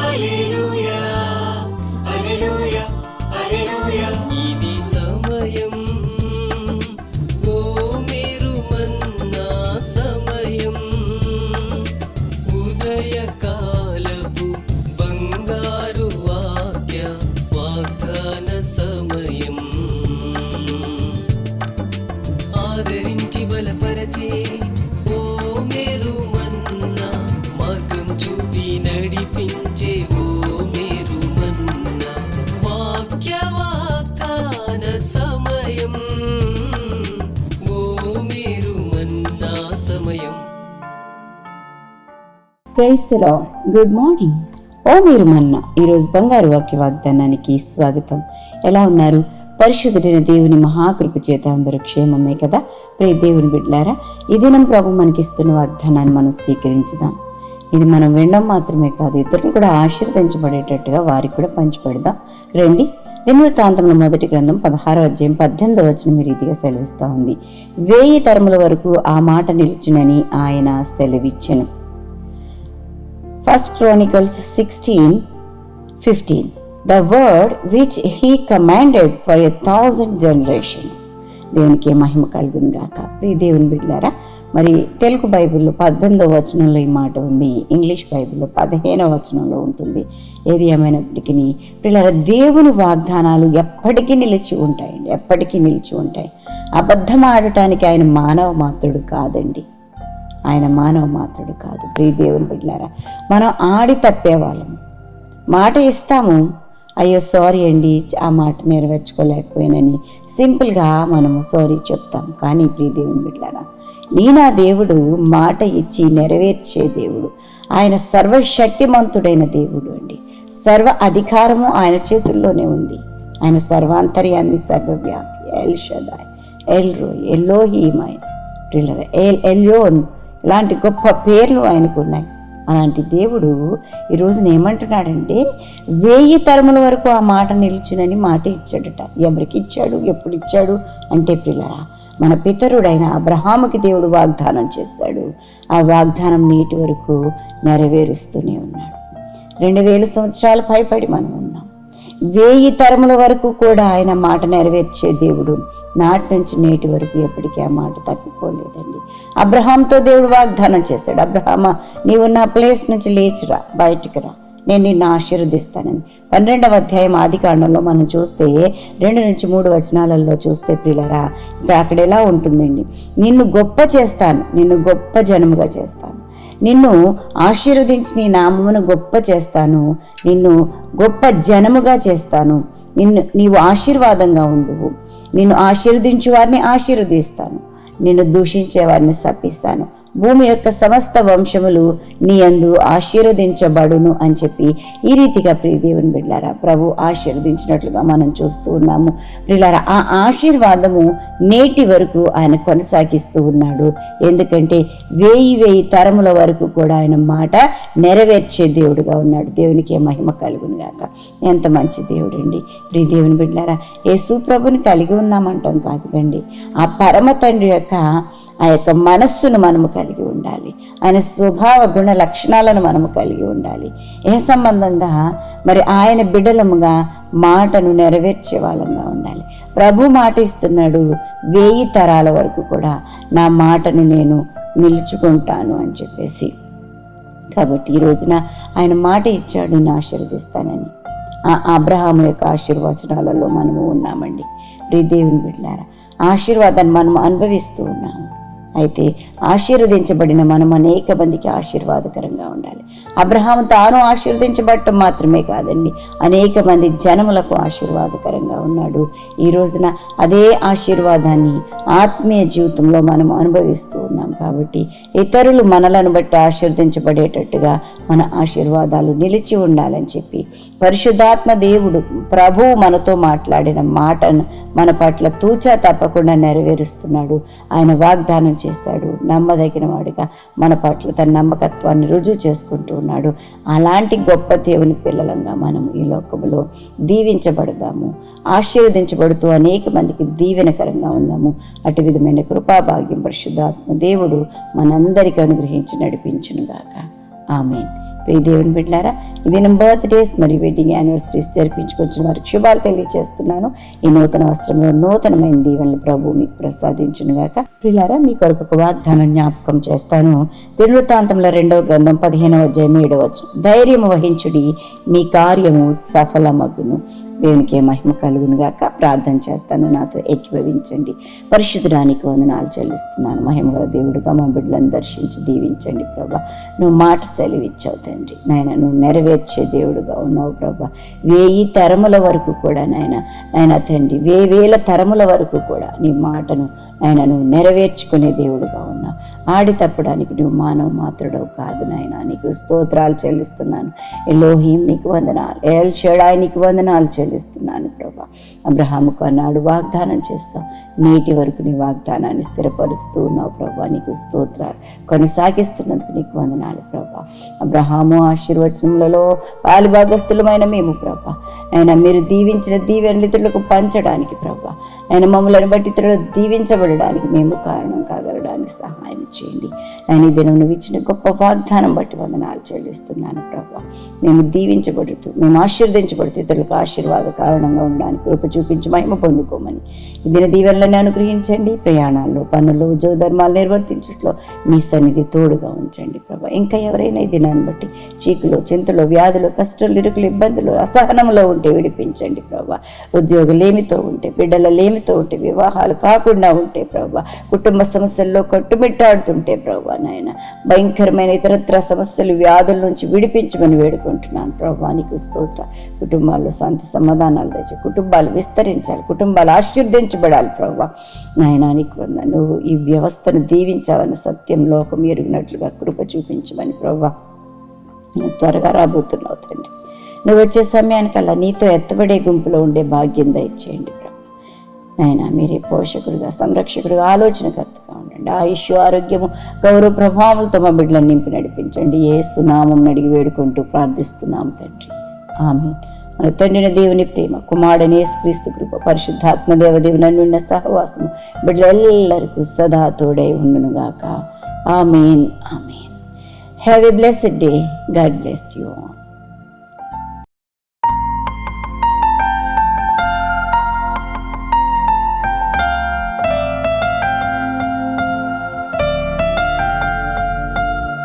హల్లెలూయా హల్లెలూయా హల్లెలూయా. ఇది సమయం, ఓ మీరు మన్నా సమయం, ఉదయకాలపు బంగారు వాక్య వాగ్దాన సమయం. ఆదరించి బలపరచే ఓ మేరు మన్నా, మార్గం చూపి నడిపించే ఓ మేరు మన్నా, వాక్య వాగ్దాన సమయం, ఓ మేరు మన్నా సమయం. Praise the Lord. Good morning. ఓ మీరు మన్నా ఈరోజు బంగారు వాక్య వాగ్దానానికి స్వాగతం. ఎలా ఉన్నారు? పరిశుద్ధుడైన దేవుని మహాకృప చేత అందరూ క్షేమమే కదా. ప్రియ దేవుని బిడ్డలారా, ఈ దినం ప్రభు మనకిస్తున్న వాగ్దానాన్ని మనం స్వీకరించుదాం. ఇది మనం వినడం మాత్రమే కాదు, ఇతరులు కూడా ఆశీర్వదించబడేటట్టుగా వారికి కూడా పంచిపెడదాం. రండి. దినవృత్తాంతముల మొదటి గ్రంథం 16వ అధ్యాయం 18వ వచనం ఈ రీతిగా సెలవిస్తూ ఉంది. 1000 తరముల వరకు ఆ మాట నిలుచునని ఆయన సెలవిచ్చెను. 1 Chronicles 16:15. The word which he commanded for 1,000 generations. దేవునికి మహిమ కలుగును గాక. ప్రియ దేవుని బిడ్డలారా, మరి తెలుగు బైబిల్లో 18వ వచనంలో ఈ మాట ఉంది, ఇంగ్లీష్ బైబిల్లో 15వ వచనంలో ఉంటుంది. ఏది ఏమైనప్పటికీ పిల్లల దేవుని వాగ్దానాలు ఎప్పటికీ నిలిచి ఉంటాయండి, ఎప్పటికీ నిలిచి ఉంటాయి. అబద్ధం ఆడటానికి ఆయన మానవ మాత్రుడు కాదండి, ఆయన మానవ మాత్రుడు కాదు. ప్రియ దేవుని బిడ్డలారా, మనం ఆడి తప్పేవాళ్ళము, మాట ఇస్తాము, అయ్యో సారీ అండి ఆ మాట నెరవేర్చుకోలేకపోయానని సింపుల్గా మనము సారీ చెప్తాం. కానీ ప్రియ దేవుని బిడ్డలారా, నా దేవుడు మాట ఇచ్చి నెరవేర్చే దేవుడు. ఆయన సర్వశక్తిమంతుడైన దేవుడు అండి. సర్వ అధికారము ఆయన చేతుల్లోనే ఉంది. ఆయన సర్వాంతర్యామి, సర్వవ్యాపి, ఎల్ షదాయ్, ఎల్ రోయ్, ఎల్లోహీమ్, ఆయన పిల్లల ఎల్ ఎల్యోన్, ఇలాంటి గొప్ప పేర్లు ఆయనకు ఉన్నాయి. అలాంటి దేవుడు ఈరోజున ఏమంటున్నాడంటే 1000 తరముల వరకు ఆ మాట నిలిచునని మాట ఇచ్చాడట. ఎవరికి ఇచ్చాడు, ఎప్పుడు ఇచ్చాడు అంటే పిల్లరా, మన పితరుడైన అబ్రహాముకి దేవుడు వాగ్దానం చేశాడు. ఆ వాగ్దానం నేటి వరకు నెరవేరుస్తూనే ఉన్నాడు. 2000 సంవత్సరాలు పైపడి మనం ఉన్నాం. 1000 తరముల వరకు కూడా ఆయన మాట నెరవేర్చే దేవుడు. నాటి నుంచి నేటి వరకు ఎప్పటికీ ఆ మాట తప్పిపోలేదండి. అబ్రహాంతో దేవుడు వాగ్దానం చేశాడు, అబ్రహామా నీవు నా ప్లేస్ నుంచి లేచిరా, బయటికి రా, నేను నిన్ను ఆశీర్వదిస్తానని. 12వ అధ్యాయం ఆదికాండంలో మనం చూస్తే 2-3 వచనాలలో చూస్తే ప్రియులరా, అక్కడ ఎలా ఉంటుందండి, నిన్ను గొప్ప చేస్తాను, నిన్ను గొప్ప జనముగా చేస్తాను, నిన్ను ఆశీర్వదించి నీ నామమును గొప్ప చేస్తాను, నిన్ను గొప్ప జనముగా చేస్తాను, నీవు ఆశీర్వాదంగా ఉండువు, నిన్ను ఆశీర్వదించు వారిని ఆశీర్వదిస్తాను, నిన్ను దూషించే వారిని శపిస్తాను, భూమి యొక్క సమస్త వంశములు నీ యందు ఆశీర్వదించబడును అని చెప్పి ఈ రీతిగా ప్రియ దేవుని బిడ్డలారా ప్రభు ఆశీర్వదించినట్లుగా మనం చూస్తూ ఉన్నాము. ప్రియులారా, ఆ ఆశీర్వాదము నేటి వరకు ఆయన కొనసాగిస్తూ ఉన్నాడు. ఎందుకంటే 1000 తరముల వరకు కూడా ఆయన మాట నెరవేర్చే దేవుడుగా ఉన్నాడు. దేవునికి మహిమ కలుగును గాక. ఎంత మంచి దేవుడు అండి. ప్రియ దేవుని బిడ్డలారా, యేసు ప్రభుని కలిగి ఉన్నామంటాం కాదు కండి, ఆ పరమ తండ్రి యొక్క ఆ యొక్క మనస్సును మనము కలిగి ఉండాలి. ఆయన స్వభావ గుణ లక్షణాలను మనము కలిగి ఉండాలి. ఏ సంబంధంగా మరి ఆయన బిడ్డలముగా మాటను నెరవేర్చే వాళ్ళంగా ఉండాలి. ప్రభు మాట ఇస్తున్నాడు, 1000 తరాల వరకు కూడా నా మాటను నేను నిలుచుకుంటాను అని చెప్పేసి. కాబట్టి ఈ రోజున ఆయన మాట ఇచ్చాడు, నేను ఆశీర్వదిస్తానని. ఆ అబ్రహాము యొక్క ఆశీర్వచనాలలో మనము ఉన్నామండి. ప్రియ దేవుని బిడ్డలారా, ఆశీర్వాదాన్ని మనము అనుభవిస్తూ ఉన్నాము. అయితే ఆశీర్వదించబడిన మనం అనేక మందికి ఆశీర్వాదకరంగా ఉండాలి. అబ్రహాము తాను ఆశీర్వదించబడటం మాత్రమే కాదండి, అనేక మంది జనములకు ఆశీర్వాదకరంగా ఉన్నాడు. ఈ రోజున అదే ఆశీర్వాదాన్ని ఆత్మీయ జీవితంలో మనం అనుభవిస్తూ ఉన్నాం. కాబట్టి ఇతరులు మనలను బట్టి ఆశీర్వదించబడేటట్టుగా మన ఆశీర్వాదాలు నిలిచి ఉండాలని చెప్పి పరిశుద్ధాత్మ దేవుడు ప్రభువు మనతో మాట్లాడిన మాటను మన పట్ల తూచా తప్పకుండా నెరవేరుస్తున్నాడు. ఆయన వాగ్దానం చేశాడు, నమ్మదగిన వాడిగా మన పట్ల తన నమ్మకత్వాన్ని రుజువు చేసుకుంటూ ఉన్నాడు. అలాంటి గొప్ప దేవుని పిల్లలంగా మనం ఈ లోకంలో దీవించబడదాము, ఆశీర్వదించబడుతూ అనేక మందికి దీవెనకరంగా ఉందాము. అటు విధమైన కృపాభాగ్యం పరిశుద్ధాత్మ దేవుడు మనందరికీ అనుగ్రహించి నడిపించునుగాక. ఆమేన్. ప్రియ దేవుని బిడ్డలారా, ఈ దినం బర్త్డేస్ మరియు వెడ్డింగ్ యానివర్సరీస్ జరిపించుకొచ్చిన వారికి శుభాలు తెలియజేస్తున్నాను. ఈ నూతన వస్త్రంలో నూతనమైన దీవెనలు ప్రభు మీకు ప్రసాదించునుగాక. ప్రియులారా, మీ కొరకు ఒక వాగ్దానం జ్ఞాపకం చేస్తాను. దినవృత్తాంతంలో 2వ గ్రంథం 15వ అధ్యాయం 7వ వచనం. ధైర్యము వహించుడి, మీ కార్యము సఫలమగును. దేవునికి మహిమ కలుగును గాక. ప్రార్థన చేస్తాను, నాతో ఏకీభవించండి. పరిశుద్ధుడానికి వందనాలు చెల్లిస్తున్నాను. మహిమగల దేవుడుగా మా బిడ్డలను దర్శించి దీవించండి ప్రభా. నువ్వు మాట సెలవిచ్చావు తండ్రి. నాయన నువ్వు నెరవేర్చే దేవుడుగా ఉన్నావు ప్రభా. 1000 తరముల వరకు కూడా నాయన తండ్రి, 1000 తరముల వరకు కూడా నీ మాటను నాయన నువ్వు నెరవేర్చుకునే దేవుడుగా ఉన్నావు. ఆడి తప్పడానికి నువ్వు మానవ మాత్రుడవు కాదు నాయన. నీకు స్తోత్రాలు చెల్లిస్తున్నాను. ఎలోహీం నీకు వందనాలు, ఎల్ షడాయ్ నీకు వందనాలు చెల్లిస్తున్నాను ప్రభా. అబ్రహాముకు అన్నాడు వాగ్దానం చేస్తావు, నేటి వరకు నీ వాగ్దానాన్ని స్థిరపరుస్తూ ఉన్నావు ప్రభా. నీకు స్తోత్రాలు. కొనసాగిస్తున్నందుకు నీకు వందనాలు ప్రభా. అబ్రహాము ఆశీర్వచనములలో పాలుభాగస్థులమైన మేము ప్రభా, ఆయన మీరు దీవించిన దీవెనలు ఇతరులకు పంచడానికి ప్రభా, ఆయన మమ్మల్ని బట్టి ఇతరులు దీవించబడడానికి మేము కారణం కాగలడానికి సహాయం చేయండి. ఆయన ఈ దినం నువ్వు ఇచ్చిన గొప్ప వాగ్దానం బట్టి వందనాలు చెల్లిస్తున్నాను ప్రభా. మేము దీవించబడుతూ, మేము ఆశీర్వదించబడుతూ ఇతరులకు ఆశీర్వాద కారణంగా ఉండడానికి కృప చూపించి మహిమ పొందుకోమని ఈ దిన దీవెనలను అనుగ్రహించండి. ప్రయాణాల్లో, పనులు, ఉద్యోగ ధర్మాలు నిర్వర్తించట్లో మీ సన్నిధి తోడుగా ఉంచండి ప్రభా. ఇంకా ఎవరైనా ఈ దినాన్ని బట్టి చీకులు, చింతలు, వ్యాధులు, కష్టాలు, ఇరుకులు, ఇబ్బందులు, అసహనంలో ఉంటే విడిపించండి ప్రభా. ఉద్యోగలేమితో ఉంటే, బిడ్డల లేమితో ఉంటే, వివాహాలు కాకుండా ఉంటే ప్రభా, కుటుంబ సమస్యల్లో కట్టుమిట్టాడుతుంటే ప్రభా, నాయన భయంకరమైన ఇతరత్ర సమస్యలు, వ్యాధుల నుంచి విడిపించమని వేడుకుంటున్నాను ప్రభా. నీకు స్తోత్ర. కుటుంబాల్లో శాంతి సమాధానాలు తెచ్చి కుటుంబాలు విస్తరించాలి, కుటుంబాలు ఆశీర్వదించబడాలి ప్రభా. నాయన నీకు వందనాలు. నువ్వు ఈ వ్యవస్థను దీవించావని సత్యం లోకం ఎరిగినట్లుగా కృప చూపించమని ప్రభా. నువ్వు త్వరగా రాబోతున్నావు తండ్రి. నువ్వు వచ్చే సమయానికల్లా నీతో ఎత్తబడే గుంపులో ఉండే భాగ్యం దయచేయండి ప్రభా. నాయన మీరే పోషకుడిగా, సంరక్షకుడిగా, ఆలోచనకర్తగా ఉండండి. ఆయుష్, ఆరోగ్యము, గౌరవ ప్రభావాలతో మా బిడ్డలను నింపి నడిపించండి. యేసు నామం అడిగి వేడుకుంటూ ప్రార్థిస్తున్నాం తండ్రి. ఆమేన్. మన తండ్రిన దేవుని ప్రేమ, కుమారుడైన యేసుక్రీస్తు కృప, పరిశుద్ధాత్మ దేవదేవుని అన్యోన్య సహవాసము బిడ్డలెల్లరికూ సదా తోడై ఉండునుగాక. ఆమేన్. ఆమేన్. Have a blessed day. God bless you all.